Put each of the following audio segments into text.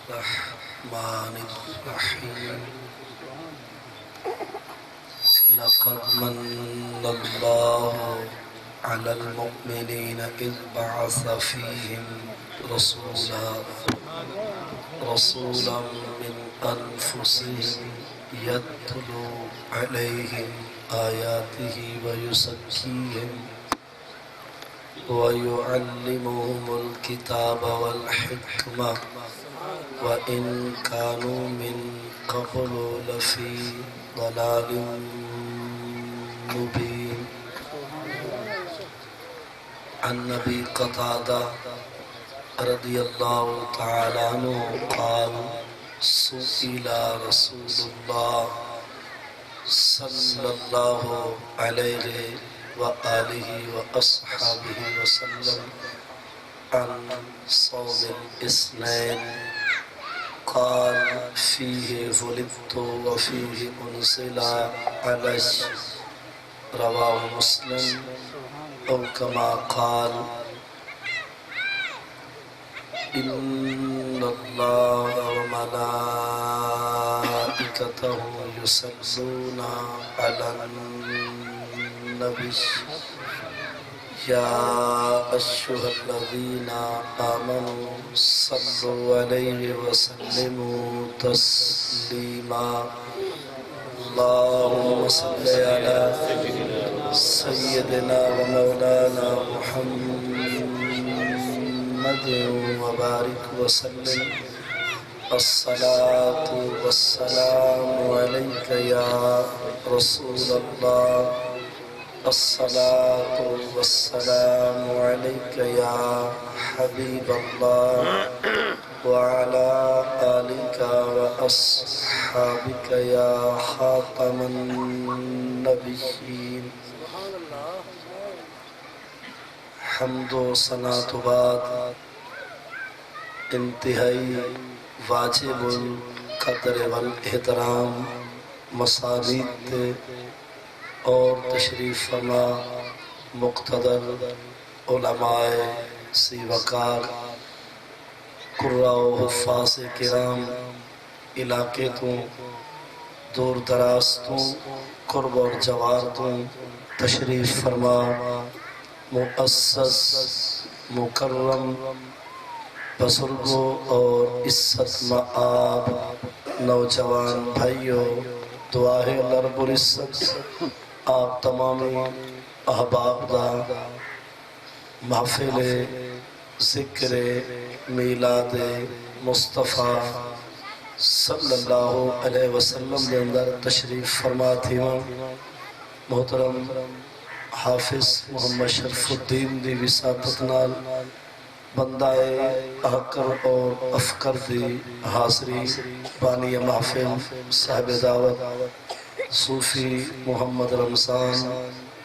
الرحمن الرحيم لقد من الله على المؤمنين إذ بعث فيهم رسولا من أنفسهم يتلو عليهم آياته ويزكيهم ويعلمهم الكتاب والحكمة وإن كانوا من قبل لفي ضلال مبين. عن نبي قتادة رضي الله تعالى عنه قال سئل رسول الله صلى الله عليه وآله وأصحابه وسلم عن صوم الاثنين قال فيه ولدت وفيه أنزل علي رواه مسلم أو كما قال إن الله وملائكته يصلون على النبي يا أيها الذين آمنوا صلوا عليه وسلموا تسليما. اللهم صل على سيدنا ومولانا محمد وبارك وسلم. الصلاة والسلام عليك يا رسول الله. الصلاة والسلام عليك يا حبيب الله وعلى آلك وأصحابك يا خاتم النبيين. حمد و ثنا تو بعد انتہائی واجب القدر والاحترام مساجد اور تشریف فرما مقتدر علماء سی وقار قراء و حفاظ کرام علاقے تو دور دراز تو قرب اور جوار تو تشریف فرما مؤسس مکرم بزرگوں اور عزت مآب نوجوان بھائیوں، دعا ہے اللہ رب العزت آپ تمامی احباب دا محفل ذکر میلاد مصطفیٰ صلی اللہ علیہ وسلم دے اندر تشریف فرما تھی. محترم حافظ محمد شرف الدین دی وساطت نال بندہ احکر اور افکر دی حاضری بانی محفل صاحب دعوت صوفی محمد رمضان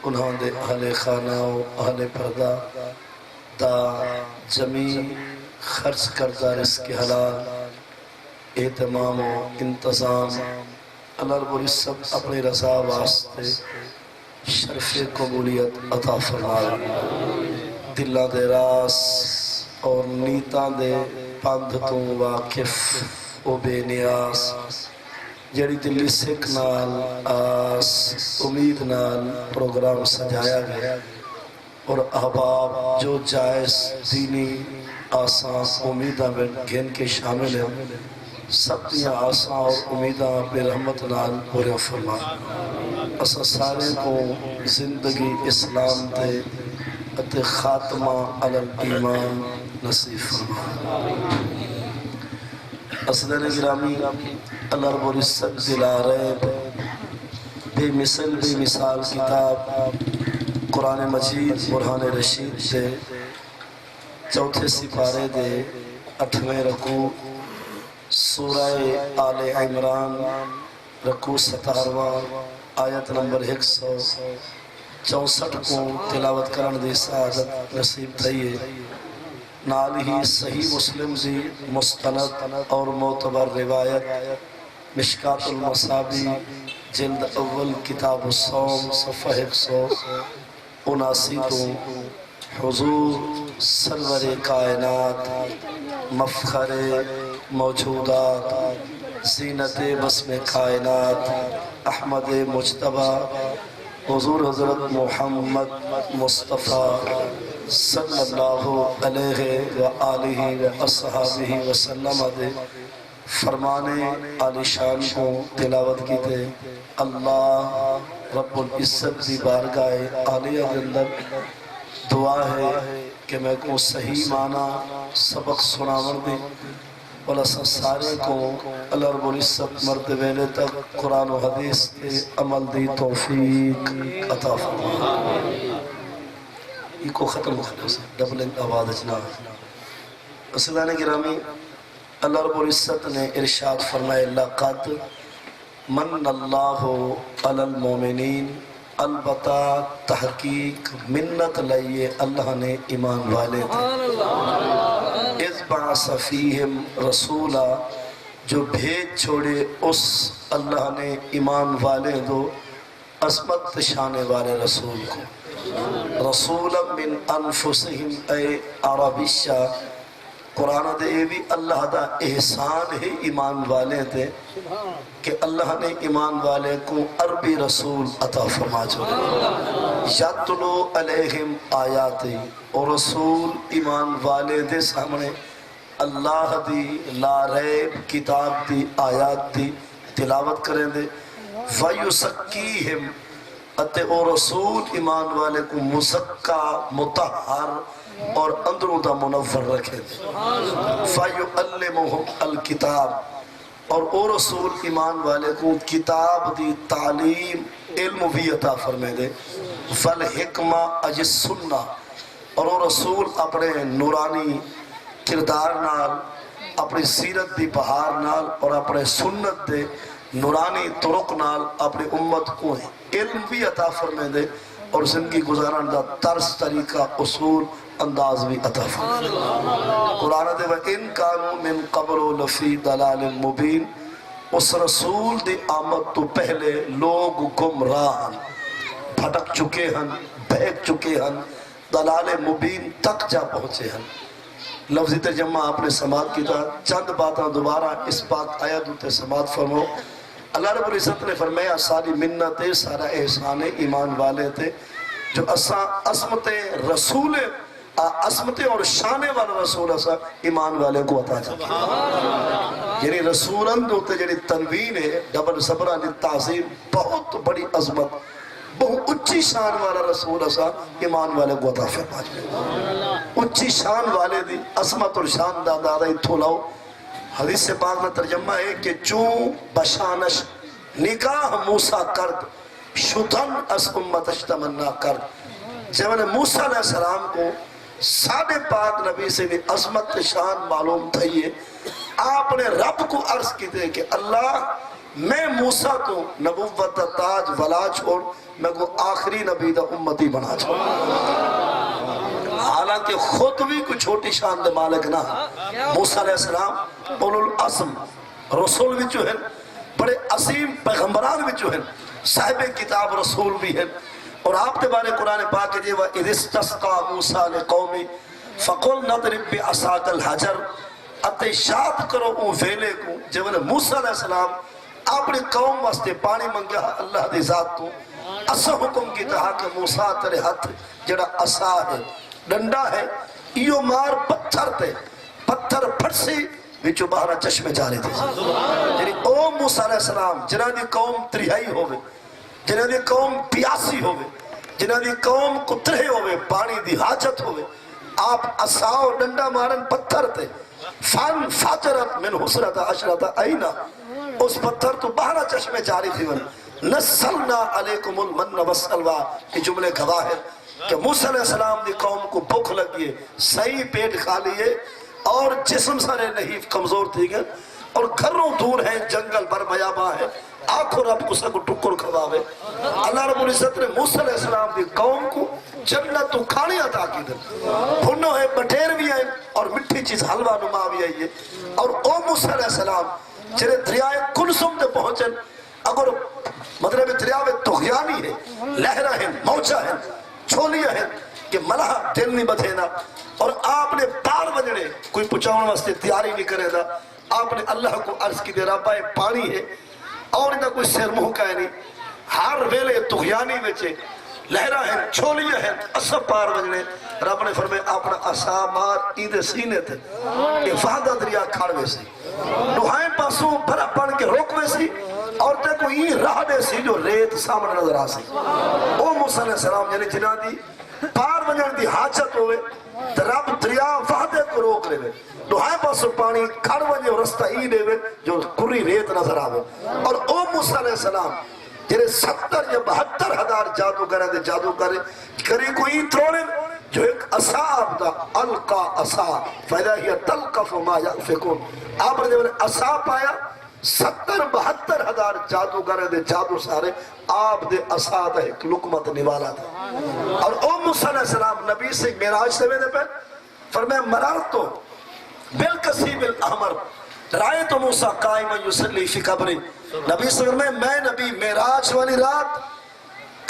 انہوں دے اہل خانہ و اہل پردہ دا جمیع خرچ کردہ رزق حلال اہتمام و انتظام اللہ رب العزت اپنی رضا واسطے شرف قبولیت عطا فرمائے. دلہ دے راس اور نیتاں دے پندھ تو واقف و بے نیاز جڑی دلی سکھ نال آس امید نال پروگرام سجایا گیا اور احباب جو جائز دینی آسان امیداں میں گھن کے شامل ہیں سب دیا آسان اور امیداں بے رحمت نال پورے فرما. اسا سارے کو زندگی اسلام دے اتے خاتمہ علی الایمان نصیب فرما. اصدر گرامی اللہ رب العزت دلا رہے بے مثل بے مثال کتاب قرآن مجید برہان رشید سے چوتھے سپارے دے 8ویں رکوع سورہ آل عمران رکوع 17واں آیت نمبر 164 کو تلاوت کرن دی سعادت نصیب تھئیے. نال ہی صحیح مسلم دی مستند اور معتبر روایت مشکات المصابی جلد اول کتاب الصوم صفحہ 179 تو حضور سرور کائنات مفخر موجودات زینت بسم کائنات احمد مجتبی حضور حضرت محمد مصطفیٰ صلی اللہ علیہ وآلہ وآصحابہ وسلم دے فرمانے عالی شان کو تلاوت کی تے اللہ رب العزت دی بارگاہ عالیہ کے اندر دعا ہے کہ میں کو صحیح معنی سبق سناون دے اور اساں سارے کو اللہ رب العزت مرد ویلے تک قرآن و حدیث تے عمل دی توفیق عطا فرمائے. یہ کو ختم کرنے سے ڈبلنگ آواز اجنا اسلام گرامی اللہ رب العزت نے ارشاد فرمائے لقد من اللہ علی المومنین البتہ تحقیق منت لئیے اللہ نے ایمان والے تھے اذ بعث فیہم رسولا جو بھیج چھوڑے اس اللہ نے ایمان والے دو عظمت شانے والے رسول کو رسولا من انفسہم اے عربیشہ قرآن دے بھی اللہ دا احسان ہے ایمان والے دے کہ اللہ نے ایمان والے کو عربی رسول عطا فرما چھوڑے یتلو علیہم آیاتی اور رسول ایمان والے دے سامنے اللہ دی لا ریب کتاب دی آیات دی تلاوت کریں دے وَيُسَكِّيهِمْ اتے او رسول ایمان والے کو مزکا مطہر اور اندروں دا منور رکھے دے فَيُعَلِّمُهُمْ الْكِتاب اور او رسول ایمان والے کو کتاب دی تعلیم علم بھی عطا فرمے دے فَالْحِکْمَ اَجِ السُّنَّةِ اور او رسول اپنے نورانی کردار نال اپنی سیرت دی بہار نال اور اپنے سنت دے نورانی طرق نال اپنی امت کو علم بھی عطا فرمے دے اور زندگی گزارن دا طرز طریقہ اصول انداز بھی عطا فرمے دے. قرآن دے وَإِن كَانُوا مِن قَبْلُ لَفِي ضَلَالٍ مُبِينٍ اس رسول دی آمد تو پہلے لوگ گمراہ بھٹک چکے ہیں بہک چکے ہیں ضلال مبین تک جا پہنچے ہیں. لفظی ترجمہ آپ نے سماعت کی تھا چند باتاں دوبارہ اس پاک آیت ہوتے سماعت فرمو. اللہ رب العزت نے فرمایا ساری منت سارا احسان ایمان والے تھے جو عصمت رسول عصمت اور شانے والا رسول اسا ایمان والے کو عطا چاہتا یعنی رسولن ہوتے جنہی تنوین ہے ڈبل صبران تعظیم بہت بڑی عظمت بہت اچھی شان والا رسول اسا ایمان والے کو عطا فرما چاہتا اچھی شان والے دی عظمت اور شان دادا اتھو لاؤ. حدیث سے پاک میں ترجمہ ہے کہ چون بشانش نکاح موسیٰ کرد شدن اس امتش تمنا کرد جب انہیں موسیٰ علیہ السلام کو سادے پاک نبی سے بھی عظمت شان معلوم تھئیے آپ نے رب کو عرض کی تھے کہ اللہ میں موسیٰ کو نبوت تاج ولا چھوڑ میں کو آخری نبی دا امتی بنا چھوڑ حالانکہ خود بھی کوئی چھوٹی شان دے مالک نہ موسیٰ علیہ السلام اولو العظم رسول بھی جو ہیں بڑے عظیم پیغمبران بھی جو ہیں صاحب کتاب رسول بھی ہیں اور آپ کے بارے قرآن پاک جی وَإِذِ اسْتَسْقَىٰ مُوسَىٰ لِقَوْمِ فَقُلْ نَضْرِبْ بِعَصَاكَ الْحَجَرَ اتے شاد کرو اون ویلے کو جب موسیٰ علیہ السلام اپنی قوم واسطے پانی منگیا اللہ دی ذات تو اسا حکم کی تہا کہ موسیٰ تیرے ہاتھ جڑا عصا ہے ڈنڈا ہے ایو مار پتھر تے پتھر پھڑسی وچو باہرہ چشمے جاری تھے یعنی او موسیٰ علیہ السلام جنہ دی قوم تریائی ہوئے جنہ دی قوم پیاسی ہوئے جنہ دی قوم کترے ہوئے پانی دی حاجت ہوئے آپ عصاو ڈنڈا مارن پتھر تے فن فاجرت من حسرت عشرت آئینہ اس پتھر تو باہرہ چشمے جاری تھی نسلنا علیکم المن والسلوى یہ جملے گواہ ہے کہ موسیٰ علیہ السلام دی قوم کو بھوک لگیے صحیح پیٹ کھا لیے اور جسم سارے نہیں کمزور تھی گئے اور گھروں دور ہیں جنگل بر میاباں ہے آنکھوں رب کو سکو ٹکر کھواوے اللہ رب العزت نے موسیٰ علیہ السلام دی قوم کو جنت تو کھانے عطا کی دے بھنو ہے بٹیر بھی آئے اور مٹھی چیز حلوہ نما بھی آئیے اور او موسیٰ علیہ السلام جنہیں دریائے کلثم دے پہنچن اگر مطلب دریائے تغیانی ہے لہرہ ہیں موجہ ہیں چھولیاں ہیں کہ ملہ دل نہیں بدھینا اور آپ نے پار بجنے کوئی پچاؤن واسطے تیاری نہیں کرے دا آپ نے اللہ کو عرض کی دے رابع پانی ہے اور انہا کوئی سیر منہ کا ہے نہیں، ہر ویلے تغیانی وچے لہرہ ہیں چھولیاں ہیں اصف پار وجنے، رب نے فرمائے اپنا عصا مار ایدے سینے تھے افادہ دریا کھڑ ویسی نوہائیں پاسوں بھرا پڑھ کے روک ویسی اور تے کوئی راہ دے سی جو ریت سامنے نظر آسی او موسیٰ علیہ السلام یعنی جنہ دی پار وجن دی حاجت ہوئے تے رب دریا وحدے کو روک لے وے نوہائیں پاسوں پانی کھڑ وجے اور رستہ ہی دے وے جو کری ریت نظر آوے اور او موسیٰ علیہ السلام جنہیں 70 یا 72 ہزار جادو کرے دے جادو کرے کوئی تروڑے جو ایک عصا آپ دا القا عصا فیدہ ہی تلقف ما یعفکون آپ نے جب عصا پایا 70-72 ہزار جادو کرے دے جادو سارے آپ دے عصا دا ایک لکمت نوالا تھا اور او موسیٰ علیہ السلام نبی سے معراج سے میں نے پہ فرمائے مرارتو بالکسیب الاحمر رائے تو موسیٰ قائم یسلی فی قبری نبی صلی اللہ علیہ وسلم میں نبی معراج والی رات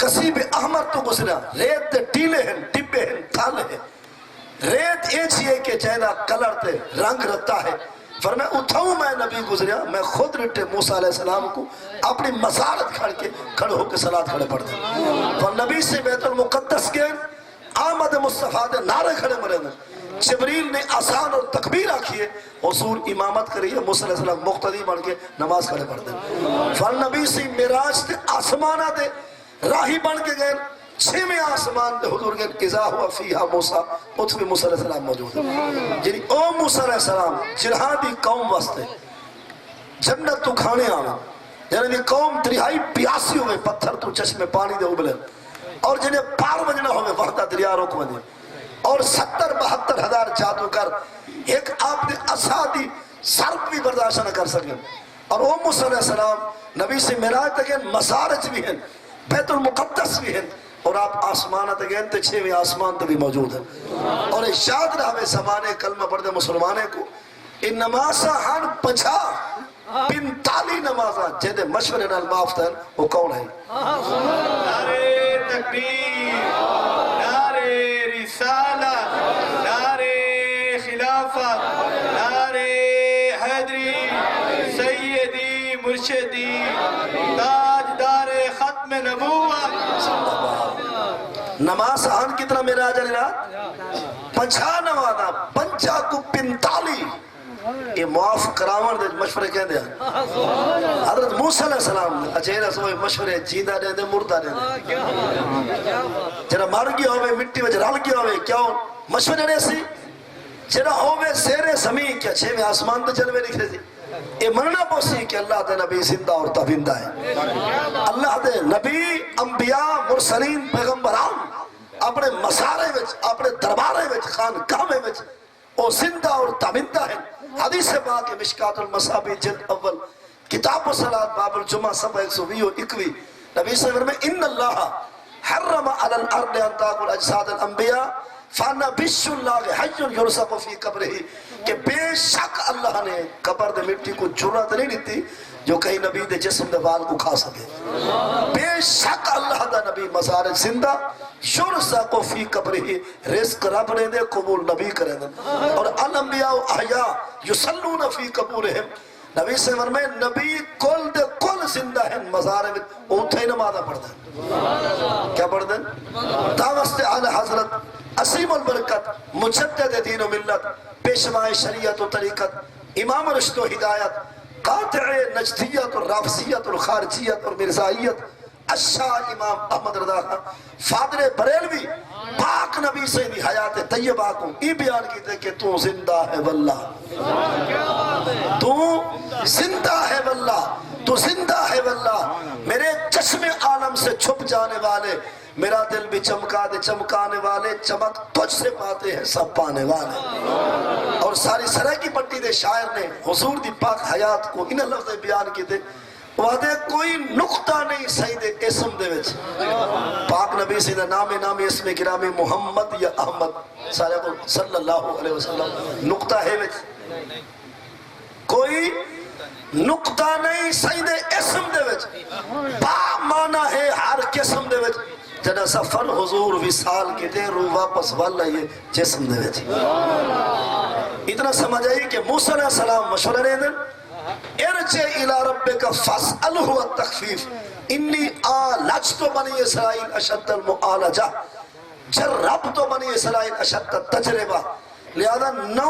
کسیب احمر تو گزرا ریت تے ٹیلے ہیں ٹبے ہیں تھالے ہیں ریت ایچ یہ کہ چہنا کلر تے رنگ رتا ہے فرمائے اتھاؤں میں نبی گزریا میں خود رٹے موسیٰ علیہ السلام کو اپنی مزارت کھڑ کے کھڑ ہو کے صلاة کھڑے پڑھ دیں اور نبی سے بیت المقدس کے آمد مصطفیٰ دے نعرے کھڑے مرے دیں جبریل نے آسان اور تکبیر آکھیے حضور امامت کریے موسیٰ علیہ السلام مقتدی بن کے نماز کھڑے پڑھ دیں فالنبی سے معراج تے آسمانہ دے راہی بن کے گئے 6ویں آسمان دے حضور گئے اذا ہوا فیہا موسیٰ اتھ بھی موسیٰ علیہ السلام موجود ہے جنہی او موسیٰ علیہ السلام جرہاں دی قوم واسطے جنت تو کھانے آنا یعنی دی قوم تریہائی پیاسی ہوئے پتھر تو چشمے پانی دے ابلے اور جنہیں پار وجنہ ہوئے وحدہ دریا روک وجنہ اور 70-72 ہزار جادو کر ایک آپ نے عصا دی سرپ بھی برداشت نہ کر سکیں اور او موسیٰ علیہ السلام نبی سے معراج تک ہیں مسارج بھی ہیں بیت المقدس بھی ہیں اور آپ آسمانہ تک ہیں تے 6ویں آسمان تک بھی موجود ہیں اور یاد رہے زمانے کلمہ پڑھ دے مسلمانے کو ان نمازہ ہن 45 نمازہ جہدے مشورے نال معاف تھا وہ کون ہے نعرے تکبیر نعرے رسالت نعرے خلافت نعرے حیدری سیدی مرشدی تاجدار ختم نبوت نماز آن کتنا معراج علی رات 50 نمازہ 50 کو 45 یہ معاف کراون دے مشورے کہہ دیا حضرت موسیٰ علیہ السلام اچھے رسول مشورے جیندہ دے دے مردہ دے دے جنہ مر گیا ہوئے مٹی وجہ رل گیا ہوئے کیا مشورے دے سی جنہ ہوئے زیر زمین کیا 6ویں آسمان تو جلوے لکھے سی یہ مننا پوسی کہ اللہ دے نبی زندہ اور تابندہ ہے اللہ دے نبی انبیاء مرسلین پیغمبران اپنے مسارے وچ اپنے دربارے وچ خانقاہ وچ وہ زندہ اور تابندہ ہے حدیث پاک مشکات المصابی جلد اول کتاب و صلاة باب الجمعہ صفحہ 121 نبی صلی اللہ علیہ وسلم ان اللہ حرم علی الارض ان تاکل اجساد الانبیاء فانا بش اللہ حی یرزق فی قبرہ کہ بے شک اللہ نے قبر دے مٹی کو جرات نہیں دیتی جو کہیں نبی دے جسم دے وال کو کھا سکے بے شک اللہ دا نبی مزار زندہ یرزق فی قبرہ رزق رب نے دے قبول نبی کرے دے اور الانبیاء احیاء یصلون فی قبورہم نبی سے فرمائے نبی کل دے کل زندہ ہیں مزارے میں اوتھے نمازہ پڑھ دیں کیا پڑھ دیں دعوست اعلی حضرت عظیم البرکت مجدد دین و ملت پیشوائے شریعت و طریقت امام رشد و ہدایت قاطع نجدیت اور رافضیت اور خارجیت اور مرزائیت اشاہ امام احمد رضا خان فادر بریلوی پاک نبی سے دی حیات طیبہ کو ای بیان کیتے کہ تو زندہ ہے واللہ تو زندہ ہے واللہ تو زندہ ہے واللہ میرے چشم عالم سے چھپ جانے والے میرا دل بھی چمکا دے چمکانے والے چمک تجھ سے پاتے ہیں سب پانے والے اور ساری سرح کی پٹی دے شاعر نے حضور دی پاک حیات کو انہیں لفظ بیان کی دے وعدے کوئی نقطہ نہیں سید اسم دے وچ پاک نبی سیدہ نامی اسم گرامی محمد یا احمد صلی اللہ علیہ وسلم نقطہ ہے وچ کوئی نقطہ نہیں سید اسم دے وچ با معنی ہے ہر قسم دے وچ جنہ سفر حضور وصال کے دے رو واپس والا یہ جسم دے وچ اتنا سمجھ آئی کہ موسیٰ علیہ السلام مشورہ دے دیں ارجع الى ربک فاسألہ التخفیف انی آلجت بنی اسرائیل اشد المعالجہ جربت بنی اسرائیل اشد التجربہ لہذا 9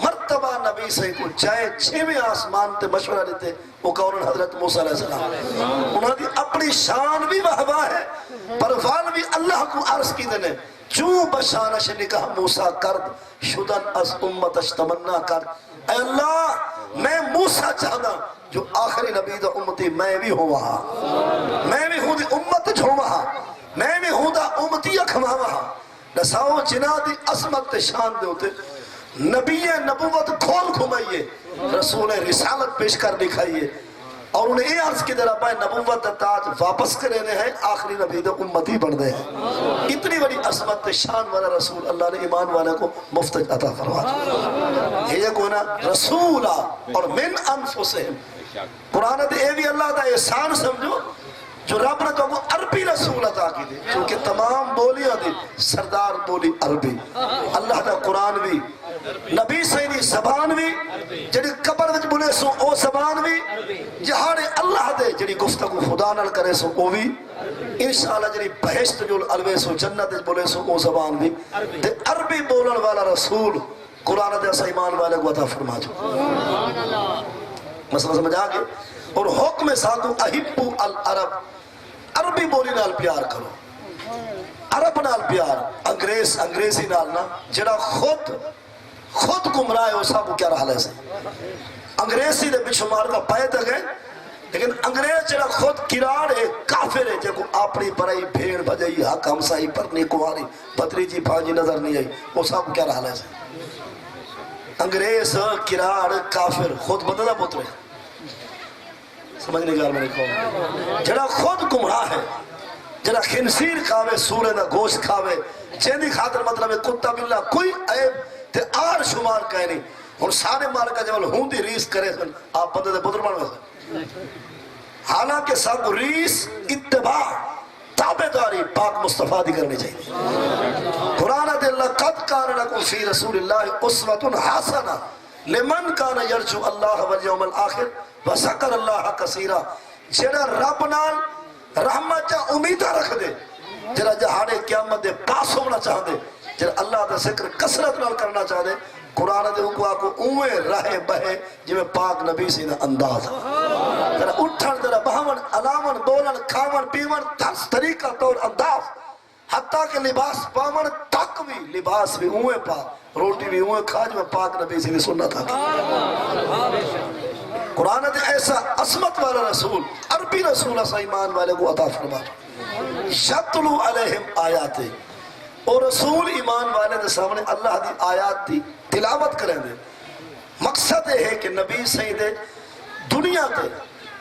مرتبہ نبی صحیح کو جائے 6ویں آسمان تے مشورہ دیتے وہ کونن حضرت موسیٰ علیہ السلام انہوں نے اپنی شان بھی وہبا ہے پروان بھی اللہ کو عرض کی دینے چون بشانش نکاح موسیٰ کرد شدن از امتش تمنا کرد اے اللہ میں موسیٰ چاہتا جو آخری نبی دا امتی میں بھی ہوں وہاں میں بھی ہوں دی امت جو وہاں میں بھی ہوں دا امتی اکھما وہاں نساؤ جنا دی عظمت شان دے ہوتے نبی نبوت کھول گھمائیے رسول رسالت پیش کر دکھائیے اور انہیں یہ عرض کی درہ پائے نبوت تاج واپس کرینے ہیں آخری نبی دے امتی بڑھ دے ہیں اتنی بڑی عظمت شان والا رسول اللہ نے ایمان والے کو مفت عطا فرما یہ کوئی نا رسولہ اور من انفسہم قرآن دے اے بھی اللہ دا احسان سمجھو جو رب نے تو وہ عربی رسول عطا کی دے کیونکہ تمام بولیاں دی سردار بولی عربی اللہ دا قرآن بھی نبی سیدی زبان بھی جڑی قبر وچ بولے سو او زبان بھی جہانے اللہ دے جڑی گفتگو خدا نال کرے سو او بھی انشاءاللہ جڑی بہشت جو الوے سو جنت بولے سو او زبان بھی تے عربی بولن والا رسول قرآن دے اسا ایمان والے کو عطا فرما جو مسئلہ سمجھ آگے اور حکم ساکو احبو العرب عربی بولی نال پیار کرو عرب نال پیار انگریزی نال نا جڑا خود گمراہ ہے اسا کو کیا رہا سے انگریزی دے بچھمار کا پائے تک ہے لیکن انگریز جڑا خود کراڑ ہے کافر ہے جے کو اپنی برائی بھیڑ بجائی حق ہمسائی پرنی کواری پتری جی بھانجی نظر نہیں آئی اسا کو کیا رہا سے انگریز کراڑ کافر خود بدلہ پترے سمجھنے گار میں نے کہا جڑا خود گمراہ ہے جڑا خنسیر کھاوے سورے دا گوشت کھاوے چیندی خاطر مطلب ہے کتا باللہ کوئی عیب تے آر شمار کہے نہیں اور سارے مالکہ جب ہوں دی ریس کرے سن آپ بندے دے پتر بڑھ گئے حالانکہ سب ریس اتباع تابداری پاک مصطفیٰ دی کرنی چاہیے قرآن دے اللہ قد کان لکم فی رسول اللہ اسوۃ حسنہ لمن کان یرجو اللہ والیوم الآخر وذکر اللہ کثیرا جڑا رب نال رحمت جا امیدہ رکھ دے جڑا جہانے قیامت دے پاس ہونا چاہ دے جڑا اللہ دا ذکر کثرت نال کرنا چاہ دے قرآن دے حکوہ کو اوے رہے بہے جو میں پاک نبی سیدھا انداز جڑا اٹھن جڑا بہمن علامن بولن کھاون پیون ترس طریقہ طور انداز حتیٰ کہ لباس پامن تک بھی لباس بھی اوے پاک روٹی بھی اوے کھا جو میں پاک نبی سیدھی سنت تھا قرآن دے ایسا عظمت والا رسول عربی رسول ایسا ایمان والے کو عطا فرما یتلو علیہم آیاتے اور رسول ایمان والے دے سامنے اللہ دی آیات دی تلاوت کریں دے مقصد ہے کہ نبی سیدے دنیا تے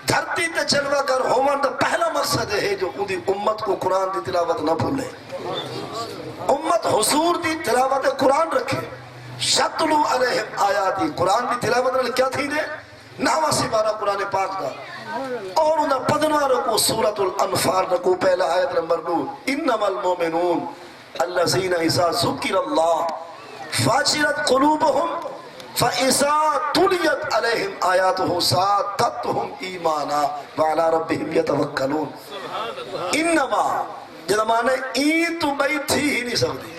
دھرتی تے جلوہ گر ہومن دا پہلا مقصد ہے جو ان دی امت کو قرآن دی تلاوت نہ بھولے امت حضور دی تلاوت قرآن رکھے یتلو علیہم آیاتی قرآن دی تلاوت نے کیا تھی دے نحوہ سے بارہ قرآن پاک دا اور انہا پدنوہ رکو سورة الانفال رکو پہلا آیت نمبر 9 انما المومنون الذین اذا ذکر اللہ فاجرت قلوبهم فاذا تلیت علیہم آیاتہ زادتہم ایمانا وعلی ربہم یتوکلون انما جدا مانے این تو بھئی تھی ہی نہیں سکتی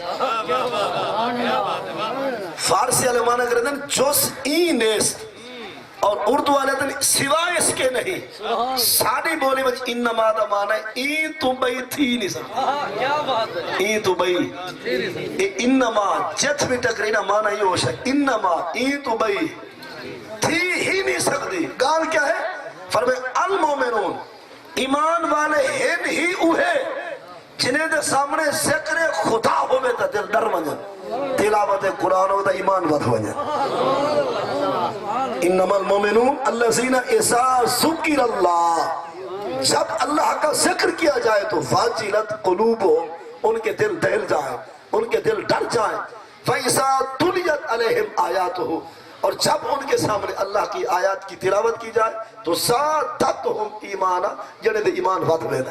فارسی علیہ مانا کرتے ہیں جوس این نیست اور اردو والے دن سوائے اس کے نہیں ساڑی بولی بچ انما دا مانا ہے این تو بھئی تھی نہیں سکتا این تو بھئی انما جت بھی ٹکرینا مانا یہ ہوش ہے انما این تو بھئی تھی ہی نہیں سکتی گال کیا ہے فرمائے المومنون ایمان والے ہن ہی اوہے جنہیں دے سامنے ذکر خدا ہوئے تا دل ڈر منجن تلاوت قرآن ہوتا ایمان ود ہوئے انما المومنون الذین اذا ذکر اللہ جب اللہ کا ذکر کیا جائے تو واجلت قلوبہم ان کے دل دہل جائیں ان کے دل ڈر جائیں فَإِذَا تُلِيَتْ عَلَيْهِمْ آیَاتُهُ اور جب ان کے سامنے اللہ کی آیات کی تلاوت کی جائے تو زادتہم ایمانا جنہیں دے ایمان ود ہوئے